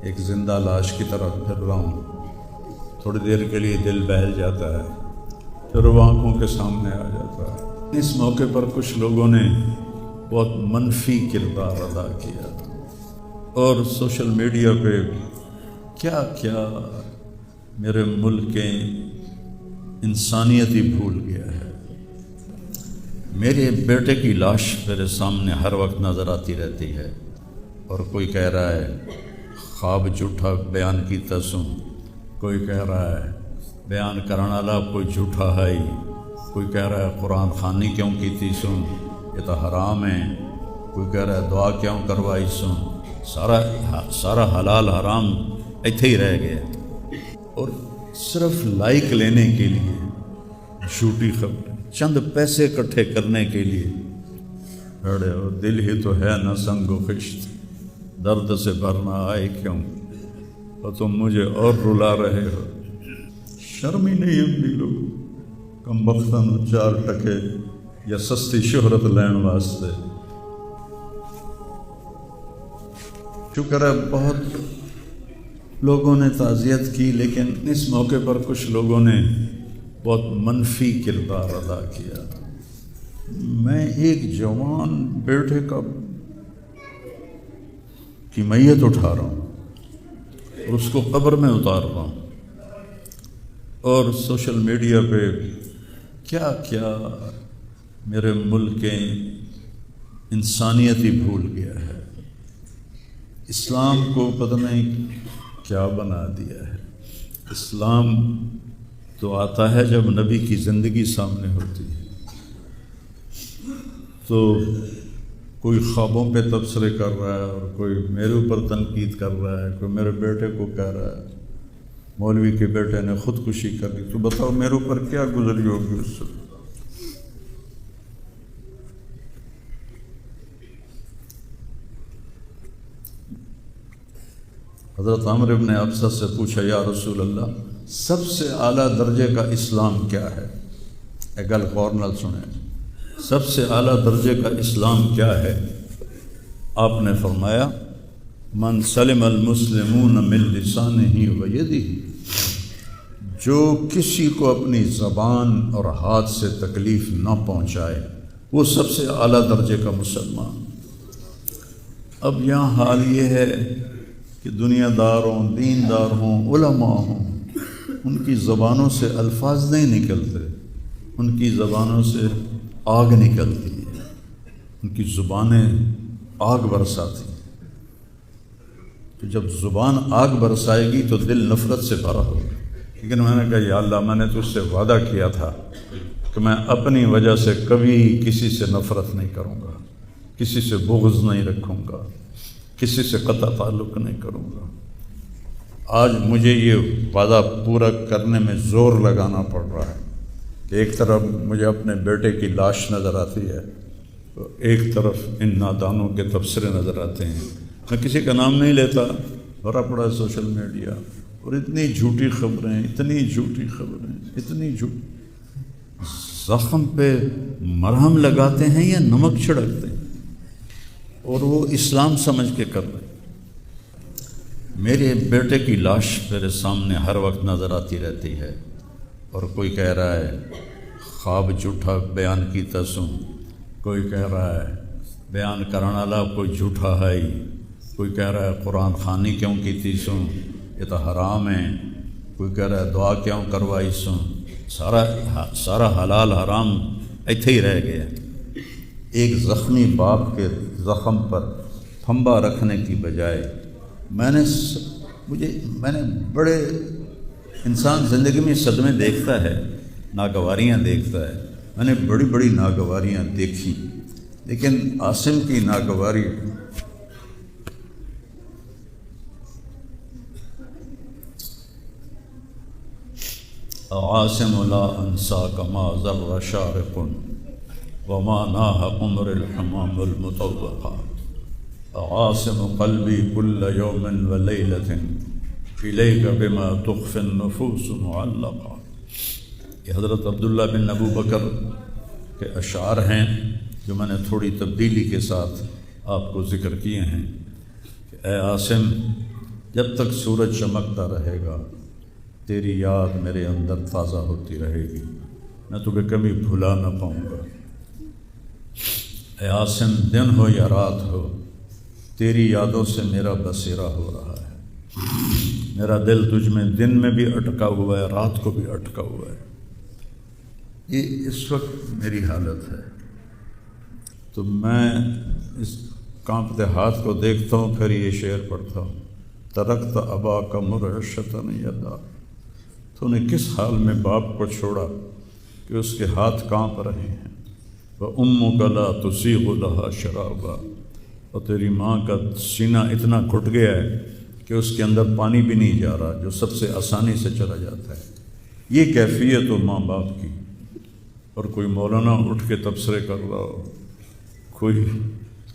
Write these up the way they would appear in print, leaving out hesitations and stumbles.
ایک زندہ لاش کی طرح پھر رہا ہوں. تھوڑی دیر کے لیے دل بہل جاتا ہے، پھر وہ آنکھوں کے سامنے آ جاتا ہے. اس موقع پر کچھ لوگوں نے بہت منفی کردار ادا کیا اور سوشل میڈیا پہ کیا کیا میرے ملک کے انسانیت ہی بھول گیا ہے. میرے بیٹے کی لاش میرے سامنے ہر وقت نظر آتی رہتی ہے، اور کوئی کہہ رہا ہے خواب جھوٹا بیان کیتا سوں، کوئی کہہ رہا ہے بیان کرنے والا کوئی جھوٹا ہے ہی، کوئی کہہ رہا ہے قرآن خوانی کیوں کیتی سوں، یہ تو حرام ہے، کوئی کہہ رہا ہے دعا کیوں کروائی سوں. سارا حلال حرام ایتھے ہی رہ گیا، اور صرف لائک لینے کے لیے جھوٹی خبر، چند پیسے اکٹھے کرنے کے لیے بڑے. اور دل ہی تو ہے نہ سنگ و خشت، درد سے بھرنا آئے کیوں، اور تم مجھے اور رلا رہے ہو. شرم ہی نہیں آتی لوگ کم بختاں نوں 4 ٹکے یا سستی شہرت لین واسطے. شکر ہے بہت لوگوں نے تعزیت کی، لیکن اس موقع پر کچھ لوگوں نے بہت منفی کردار ادا کیا. میں ایک جوان بیٹے کی میت اٹھا رہا ہوں اور اس کو قبر میں اتار رہا ہوں، اور سوشل میڈیا پہ کیا کیا میرے ملک کے انسانیت ہی بھول گیا ہے. اسلام کو پتہ نہیں کیا بنا دیا ہے. اسلام تو آتا ہے جب نبی کی زندگی سامنے ہوتی ہے. تو کوئی خوابوں پہ تبصرے کر رہا ہے، اور کوئی میرے اوپر تنقید کر رہا ہے، کوئی میرے بیٹے کو کہہ رہا ہے مولوی کے بیٹے نے خودکشی کر لی. تو بتاؤ میرے اوپر کیا گزری ہوگی اس سے. حضرت عمر ابن ابسہ سے پوچھا یا رسول اللہ سب سے اعلیٰ درجے کا اسلام کیا ہے؟ ایک گل غور نال سنیں، سب سے اعلیٰ درجے کا اسلام کیا ہے؟ آپ نے فرمایا من سلم المسلمون من لسانہ و یدہ، جو کسی کو اپنی زبان اور ہاتھ سے تکلیف نہ پہنچائے وہ سب سے اعلیٰ درجے کا مسلمان. اب یہاں حال یہ ہے کہ دنیا دار ہوں، دیندار ہوں، علماء ہوں، ان کی زبانوں سے الفاظ نہیں نکلتے، ان کی زبانوں سے آگ نکلتی ہے، ان کی زبانیں آگ برساتی ہیں. تو جب زبان آگ برسائے گی تو دل نفرت سے بھرا ہوگا. لیکن میں نے کہا یا اللہ میں نے تجھ سے وعدہ کیا تھا کہ میں اپنی وجہ سے کبھی کسی سے نفرت نہیں کروں گا، کسی سے بغض نہیں رکھوں گا، کسی سے قطع تعلق نہیں کروں گا. آج مجھے یہ وعدہ پورا کرنے میں زور لگانا پڑ رہا ہے کہ ایک طرف مجھے اپنے بیٹے کی لاش نظر آتی ہے، تو ایک طرف ان نادانوں کے تبصرے نظر آتے ہیں. میں کسی کا نام نہیں لیتا، بھرا پڑا سوشل میڈیا، اور اتنی جھوٹی خبریں، اتنی جھوٹی خبریں، اتنی جھوٹی. زخم پہ مرہم لگاتے ہیں یا نمک چھڑکتے ہیں، اور وہ اسلام سمجھ کے کر رہے ہیں. میرے بیٹے کی لاش میرے سامنے ہر وقت نظر آتی رہتی ہے، اور کوئی کہہ رہا ہے خواب جھوٹا بیان کیتا سوں، کوئی کہہ رہا ہے بیان کرنے والا کوئی جھوٹا ہے ہی، کوئی کہہ رہا ہے قرآن خوانی کیوں کیتی سوں، یہ تو حرام ہے، کوئی کہہ رہا ہے دعا کیوں کروائی سوں. سارا حلال حرام ایتھے ہی رہ گیا. ایک زخمی باپ کے زخم پر پھنبا رکھنے کی بجائے میں نے بڑے انسان زندگی میں صدمے دیکھتا ہے، ناگواریاں دیکھتا ہے. میں نے بڑی بڑی ناگواریاں دیکھی، لیکن عاصم کی ناگواری عاصم لا انساک ما ذر شارق وما ناہ عمر الحمام المطوقہ عاصم قلبی کل یوم ولیلۃ الیک بما تخفی النفوس معلقہ. یہ حضرت عبداللہ بن ابو بکر کے اشعار ہیں جو میں نے تھوڑی تبدیلی کے ساتھ آپ کو ذکر کیے ہیں کہ اے عاصم، جب تک سورج چمکتا رہے گا تیری یاد میرے اندر تازہ ہوتی رہے گی، میں تمہیں کبھی بھلا نہ پاؤں گا۔ اے عاصم، دن ہو یا رات ہو، تیری یادوں سے میرا بسیرا ہو رہا ہے۔ میرا دل تجھ میں دن میں بھی اٹکا ہوا ہے، رات کو بھی اٹکا ہوا ہے۔ یہ اس وقت میری حالت ہے۔ تو میں اس کانپتے ہاتھ کو دیکھتا ہوں، پھر یہ شعر پڑھتا ہوں، ترکت ابا کا مرعشۃ یدا، تو نے کس حال میں باپ کو چھوڑا کہ اس کے ہاتھ کانپ رہے ہیں، وَأُمُّكَ لَا تُسِيغُ لَهَا شَرَابًا، اور تیری ماں کا سینہ اتنا گھٹ گیا ہے کہ اس کے اندر پانی بھی نہیں جا رہا، جو سب سے آسانی سے چلا جاتا ہے۔ یہ کیفیت ہو ماں باپ کی، اور کوئی مولانا اٹھ کے تبصرے کر رہا ہو، کوئی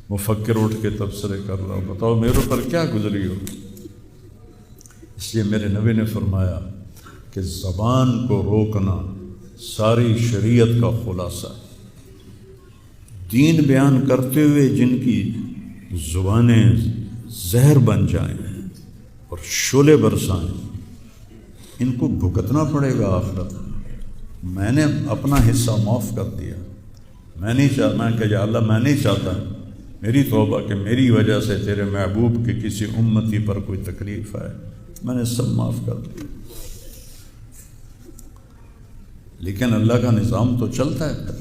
مفکر اٹھ کے تبصرے کر رہا ہو، بتاؤ میرے پر کیا گزری ہو۔ اس لیے میرے نبی نے فرمایا کہ زبان کو روکنا ساری شریعت کا خلاصہ ہے۔ دین بیان کرتے ہوئے جن کی زبانیں زہر بن جائیں اور شعلے برسائیں، ان کو بھگتنا پڑے گا آخرت میں۔ میں نے اپنا حصہ معاف کر دیا، میں کہ یا اللہ میں نہیں چاہتا، میری توبہ کہ میری وجہ سے تیرے محبوب کی کسی امتی پر کوئی تکلیف آئے، میں نے سب معاف کر دیا۔ لیکن اللہ کا نظام تو چلتا ہے،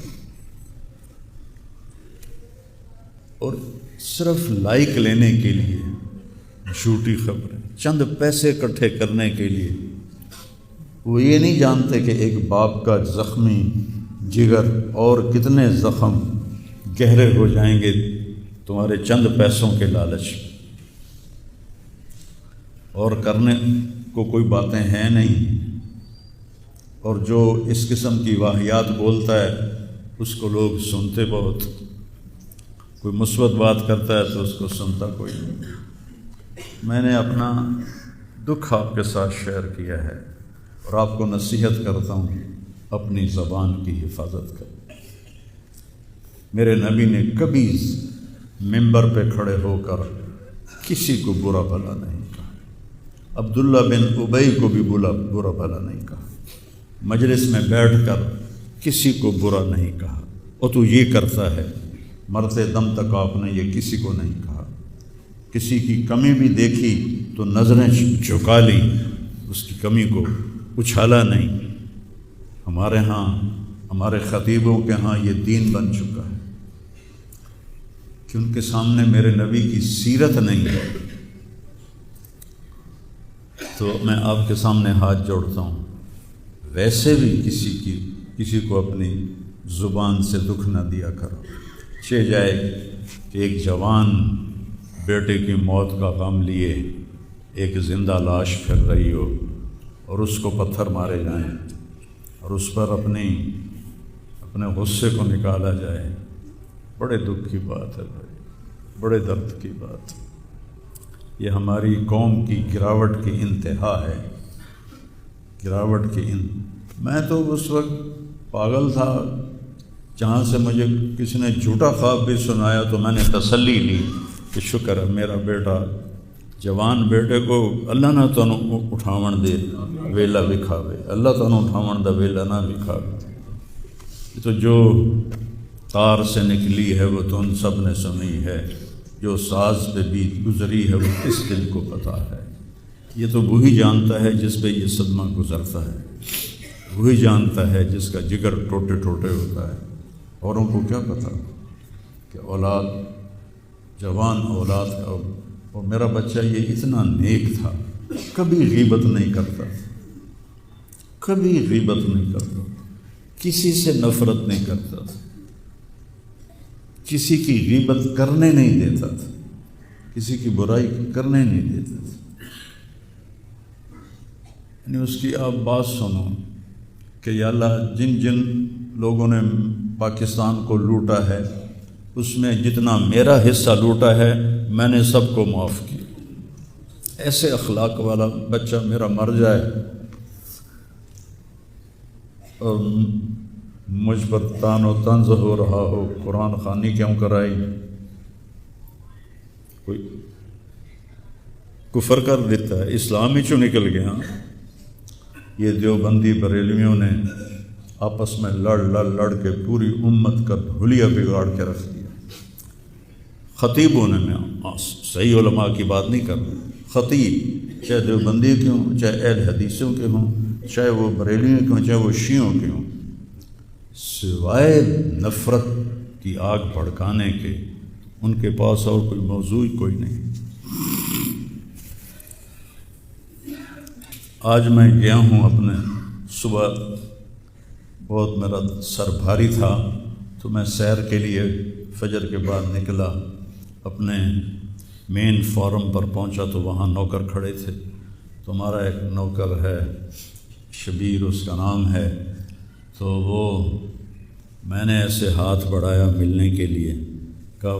اور صرف لائک لینے کے لیے جھوٹی خبریں، چند پیسے اکٹھے کرنے کے لیے، وہ یہ نہیں جانتے کہ ایک باپ کا زخمی جگر اور کتنے زخم گہرے ہو جائیں گے تمہارے چند پیسوں کے لالچ، اور کرنے کو کوئی باتیں ہیں نہیں، اور جو اس قسم کی واہیات بولتا ہے اس کو لوگ سنتے بہت، کوئی مثبت بات کرتا ہے تو اس کو سنتا کوئی نہیں۔ میں نے اپنا دکھ آپ کے ساتھ شیئر کیا ہے، اور آپ کو نصیحت کرتا ہوں اپنی زبان کی حفاظت کر۔ میرے نبی نے کبھی ممبر پہ کھڑے ہو کر کسی کو برا بھلا نہیں کہا، عبداللہ بن ابی کو بھی برا بھلا نہیں کہا، مجلس میں بیٹھ کر کسی کو برا نہیں کہا، اور تو یہ کرتا ہے، مرتے دم تک آپ نے یہ کسی کو نہیں کہا۔ کسی کی کمی بھی دیکھی تو نظریں جھکا لی، اس کی کمی کو اچھالا نہیں۔ ہمارے ہاں، ہمارے خطیبوں کے ہاں یہ دین بن چکا ہے کہ ان کے سامنے میرے نبی کی سیرت نہیں ہے۔ تو میں آپ کے سامنے ہاتھ جوڑتا ہوں، ویسے بھی کسی کو اپنی زبان سے دکھ نہ دیا کرو۔ چہ جائے کہ ایک جوان بیٹے کی موت کا غم لیے ایک زندہ لاش پھر رہی ہو، اور اس کو پتھر مارے جائیں، اور اس پر اپنے غصے کو نکالا جائے، بڑے دکھ کی بات ہے بھائی، بڑے درد کی بات۔ یہ ہماری قوم کی گراوٹ کی انتہا ہے، گراوٹ کی میں تو اس وقت پاگل تھا، جہاں سے مجھے کسی نے جھوٹا خواب بھی سنایا تو میں نے تسلی لی کہ شکر ہے میرا بیٹا، جوان بیٹے کو اللہ نہ تو اٹھاون دے ویلا وکھاوے، اللہ تو اٹھاون دا ویلا نہ وکھاوے۔ یہ تو جو تار سے نکلی ہے وہ تو ان سب نے سنی ہے، جو ساز پہ بیت گزری ہے وہ کس دل کو پتہ ہے۔ یہ تو وہی جانتا ہے جس پہ یہ صدمہ گزرتا ہے، وہی جانتا ہے جس کا جگر ٹوٹے ٹوٹے ہوتا ہے۔ اوروں کو کیا پتہ کہ اولاد، جوان اولاد کا، اور میرا بچہ یہ اتنا نیک تھا، کبھی غیبت نہیں کرتا، کبھی غیبت نہیں کرتا، کسی سے نفرت نہیں کرتا تھا، کسی کی غیبت کرنے نہیں دیتا تھا، کسی کی برائی کرنے نہیں دیتا تھا۔ یعنی اس کی آپ بات سنو کہ یا اللہ، جن جن لوگوں نے پاکستان کو لوٹا ہے اس میں جتنا میرا حصہ لوٹا ہے میں نے سب کو معاف کیا۔ ایسے اخلاق والا بچہ میرا مر جائے اور مجھ پر تان و طنز ہو رہا ہو، قرآن خوانی کیوں کرائی، کوئی کفر کر دیتا ہے، اسلام ہی چوں نکل گیا۔ یہ دیوبندی بریلویوں نے آپس میں لڑ کے پوری امت کا دھولیا بگاڑ کے رکھ دیا۔ خطیبوں نے، میں صحیح علماء کی بات نہیں کر رہا، خطیب چاہے دیوبندی کے ہوں، چاہے اہل حدیثوں کے ہوں، چاہے وہ بریلویوں کے ہوں، چاہے وہ شیعوں کے ہوں، سوائے نفرت کی آگ بھڑکانے کے ان کے پاس اور کوئی موضوع کوئی نہیں۔ آج میں گیا ہوں اپنے، صبح بہت میرا سر بھاری تھا تو میں سیر کے لیے فجر کے بعد نکلا، اپنے مین فارم پر پہنچا تو وہاں نوکر کھڑے تھے، تو ہمارا ایک نوکر ہے شبیر اس کا نام ہے، تو وہ میں نے ایسے ہاتھ بڑھایا ملنے کے لیے، کہا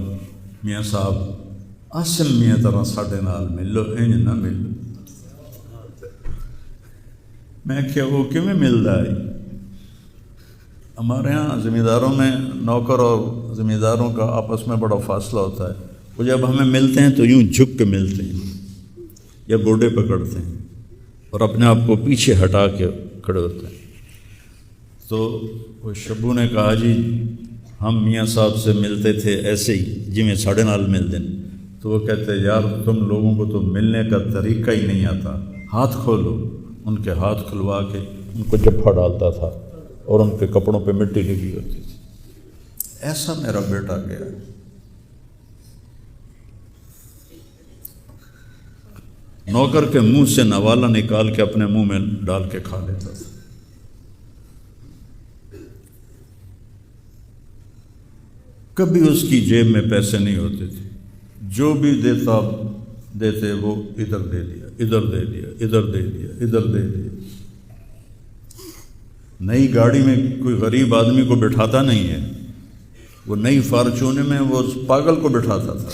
میاں صاحب آسم میاں طرح ساڈے نال ملو، انج نہ ملو۔ میں کیا وہ کیویں ملدا ہے؟ ہمارے ہاں زمینداروں میں نوکر اور زمینداروں کا آپس میں بڑا فاصلہ ہوتا ہے، وہ جب ہمیں ملتے ہیں تو یوں جھک کے ملتے ہیں یا گوڈے پکڑتے ہیں اور اپنے آپ کو پیچھے ہٹا کے کھڑے ہوتے ہیں۔ تو وہ شبو نے کہا جی ہم میاں صاحب سے ملتے تھے ایسے ہی جی میں ساڑھے نال ملتے ہیں، تو وہ کہتے یار تم لوگوں کو تو ملنے کا طریقہ ہی نہیں آتا، ہاتھ کھولو۔ ان کے ہاتھ کھلوا کے ان کو جپھا ڈالتا تھا اور ان کے کپڑوں پہ مٹی لگی ہوتی تھی۔ ایسا میرا بیٹا گیا، نوکر کے منہ سے نوالا نکال کے اپنے منہ میں ڈال کے کھا لیتا تھا۔ کبھی اس کی جیب میں پیسے نہیں ہوتے تھے، جو بھی دیتے وہ ادھر دے دیا، ادھر دے دیا، ادھر دے دیا، ادھر دے دیا۔ نئی گاڑی میں کوئی غریب آدمی کو بٹھاتا نہیں ہے، وہ نئی فارچونے میں وہ پاگل کو بٹھاتا تھا۔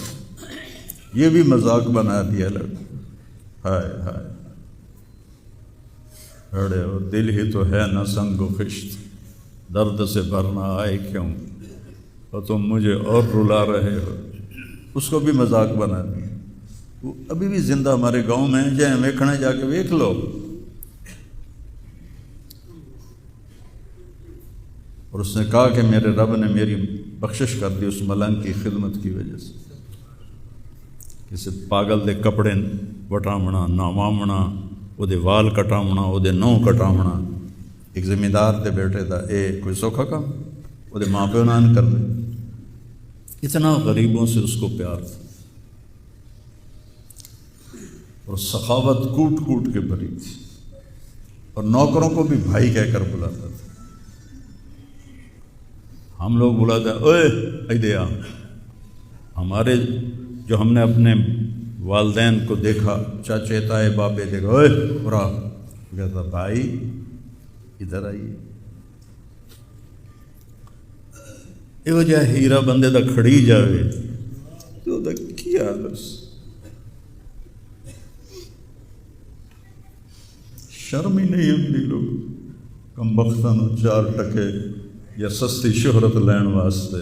یہ بھی مذاق بنا دیا لوگ، ہائے ہائے ارے وہ دل ہی تو ہے نہ سنگ و خشت، درد سے بھرنا آئے کیوں اور تم مجھے اور رلا رہے ہو۔ اس کو بھی مذاق بنا دیا۔ وہ ابھی بھی زندہ ہمارے گاؤں میں جائیں ویکھنا جا کے ویکھ لو۔ اور اس نے کہا کہ میرے رب نے میری بخشش کر دی اس ملنگ کی خدمت کی وجہ سے۔ کسی پاگل دے کپڑے وٹامنا، ناوامنا، وہ دے وال کٹامنا، وہ دے نو کٹامنا، ایک زمیندار دے بیٹے دا اے کوئی سوکھا کام؟ وہ دے ماں پیو نان کر دے۔ اتنا غریبوں سے اس کو پیار تھا اور سخاوت کوٹ کوٹ کے بھری تھی، اور نوکروں کو بھی بھائی کہہ کر بلاتا تھا۔ ہم لوگ بلاتے ہیں اوئے ایدے آ، ہمارے جو ہم نے اپنے والدین کو دیکھا، چاچے تائے بابے دیکھا، اوئے برا کہتا بھائی ادھر آئیے۔ یہ وجہ ہیرا بندے دا کھڑی جاوے تو دا کیا بس شرم ہی نہیں آتی لوگ کم بختاں نوں 4 ٹکے یا سستی شہرت لین واسطے